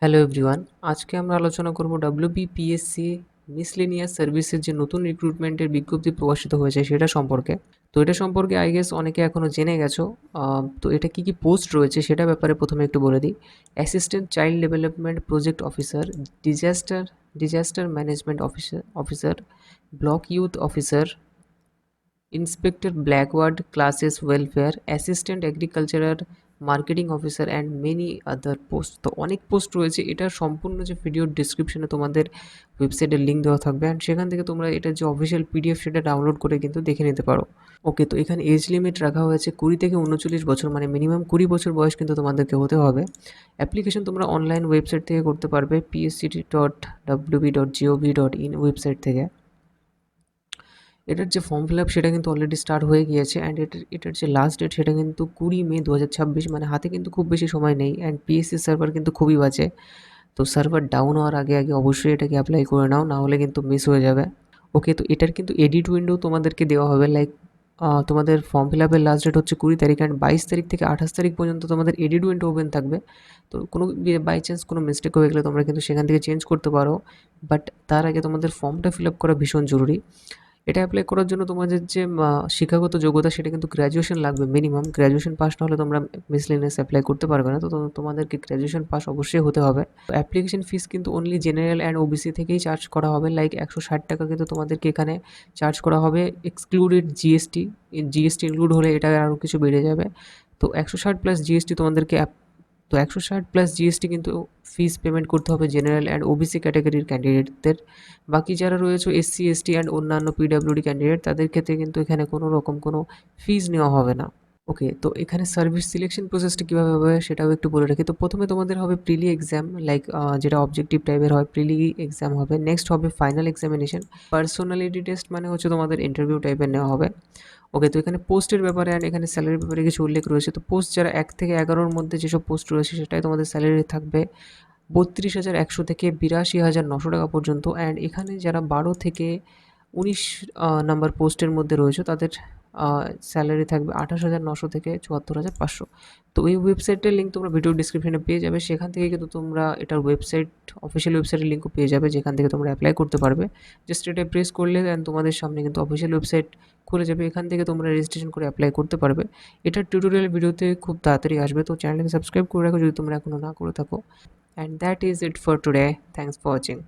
Hello everyone, আজকে আমরা আলোচনা করব ডব্লিউবিপিএসসি মিসলেনিয়াস সার্ভিসের যে নতুন রিক্রুটমেন্টের বিজ্ঞপ্তি প্রকাশিত হয়েছে সেটা সম্পর্কে। তো এটা সম্পর্কে আই গেস অনেকে এখনও জেনে গেছো। তো এটা কী কী পোস্ট রয়েছে সেটা ব্যাপারে প্রথমে একটু বলে দিই। Assistant child development project officer, disaster disaster management officer, block youth officer, inspector backward classes welfare, assistant agricultural marketing officer and many other post. তো অনেক পোস্ট রয়েছে। এটার সম্পূর্ণ যে ভিডিওর ডিসক্রিপশনে তোমাদের ওয়েবসাইটের লিঙ্ক দেওয়া থাকবে, অ্যান্ড সেখান থেকে তোমরা এটার যে অফিসিয়াল পিডিএফ সেটা ডাউনলোড করে কিন্তু দেখে নিতে পারো। ওকে, তো এখানে এজ লিমিট রাখা হয়েছে 20 থেকে 39 বছর, মানে মিনিমাম 20 বছর বয়স কিন্তু তোমাদেরকে হতে হবে। অ্যাপ্লিকেশন তোমরা অনলাইন ওয়েবসাইট থেকে করতে পারবে, psct.wb.gov.in ওয়েবসাইট থেকে। এটার যে ফর্ম ফিল আপ সেটা কিন্তু অলরেডি স্টার্ট হয়ে গিয়েছে, অ্যান্ড এটার যে লাস্ট ডেট সেটা কিন্তু 20 মে 2026, মানে হাতে কিন্তু খুব বেশি সময় নেই। অ্যান্ড পিএসসি সার্ভার কিন্তু খুবই বাজে, তো সার্ভার ডাউন হওয়ার আগে আগে অবশ্যই এটাকে অ্যাপ্লাই করে নাও, না হলে কিন্তু মিস হয়ে যাবে। ওকে, তো এটার কিন্তু এডিট উইন্ডো তোমাদেরকে দেওয়া হবে। লাইক তোমাদের ফর্ম ফিল আপের লাস্ট ডেট হচ্ছে 20 তারিখ, অ্যান্ড 22 তারিখ থেকে 28 তারিখ পর্যন্ত তোমাদের এডিট উইন্ডো ওপেন থাকবে। তো কোনো বাই চান্স কোনো মিস্টেক হয়ে গেলে তোমরা কিন্তু সেখান থেকে চেঞ্জ করতে পারো, বাট তার আগে তোমাদের ফর্মটা ফিল আপ করা ভীষণ জরুরি। এটা অ্যাপ্লাই করার জন্য তোমাদের যে শিক্ষাগত যোগ্যতা সেটা কিন্তু গ্র্যাজুয়েশন লাগবে মিনিমাম। গ্র্যাজুয়েশন পাস না হলে তোমরা মিসলেনিয়াস অ্যাপ্লাই করতে পারবে না। তো তোমাদেরকে গ্র্যাজুয়েশন পাস অবশ্যই হতে হবে। অ্যাপ্লিকেশন ফিস কিন্তু অনলি জেনারেল অ্যান্ড ওবিসি থেকেই চার্জ করা হবে। লাইক 160 টাকা কিন্তু তোমাদেরকে এখানে চার্জ করা হবে, এক্সক্লুডেড জিএসটি। জিএসটি ইনক্লুড হলে এটা আরও কিছু বেড়ে যাবে। তো 160 প্লাস জিএসটি তোমাদেরকে তো 160 প্লাস জিএসটি কিন্তু ফিস পেমেন্ট করতে হবে জেনারেল অ্যান্ড ওবিসি ক্যাটাগরির ক্যান্ডিডেটদের। বাকি যারা রয়েছে এসসি এসটি অ্যান্ড অন্যান্য পিডাব্লিউডি ক্যান্ডিডেট, তাদের ক্ষেত্রে কিন্তু এখানে কোনো রকম কোনো ফিস নেওয়া হবে না। ওকে, তো এখানে সার্ভিস সিলেকশন প্রসেসটা কীভাবে হবে সেটাও একটু বলে রাখি। তো প্রথমে তোমাদের হবে প্রিলি এক্সাম, লাইক যেটা অবজেক্টিভ টাইপের হয়, প্রিলি এক্সাম হবে। নেক্সট হবে ফাইনাল এক্সামিনেশন। পার্সোনালিটি টেস্ট মানে হচ্ছে তোমাদের ইন্টারভিউ টাইপের নেওয়া হবে। ওকে, তো এখানে পোস্টের ব্যাপারে অ্যান্ড এখানে স্যালারির ব্যাপারে কিছু উল্লেখ রয়েছে। তো পোস্ট যারা 1 থেকে 11-র মধ্যে যেসব পোস্ট রয়েছে সেটাই তোমাদের স্যালারি থাকবে 32,100 থেকে 82,900 টাকা পর্যন্ত। অ্যান্ড এখানে যারা 12 থেকে 19 নাম্বার পোস্টের মধ্যে রয়েছে তাদের স্যালারি থাকবে 28,900 থেকে 74,500। তো এই ওয়েবসাইটের লিঙ্ক তোমরা ভিডিও ডিসক্রিপশনে পেয়ে যাবে। সেখান থেকে কিন্তু তোমরা এটার ওয়েবসাইট, অফিসিয়াল ওয়েবসাইটের লিঙ্কও পেয়ে যাবে, যেখান থেকে তোমরা অ্যাপ্লাই করতে পারবে। জাস্ট এটা প্রেস করলে অ্যান্ড তোমাদের সামনে কিন্তু অফিসিয়াল ওয়েবসাইট খুলে যাবে। এখান থেকে তোমরা রেজিস্ট্রেশন করে অ্যাপ্লাই করতে পারবে। এটার টিউটোরিয়াল ভিডিওতে খুব তাড়াতাড়ি আসবে, তো চ্যানেলটাকে সাবস্ক্রাইব করে রাখো যদি তোমরা এখনও না করে থাকো। And that is it for today. Thanks for watching.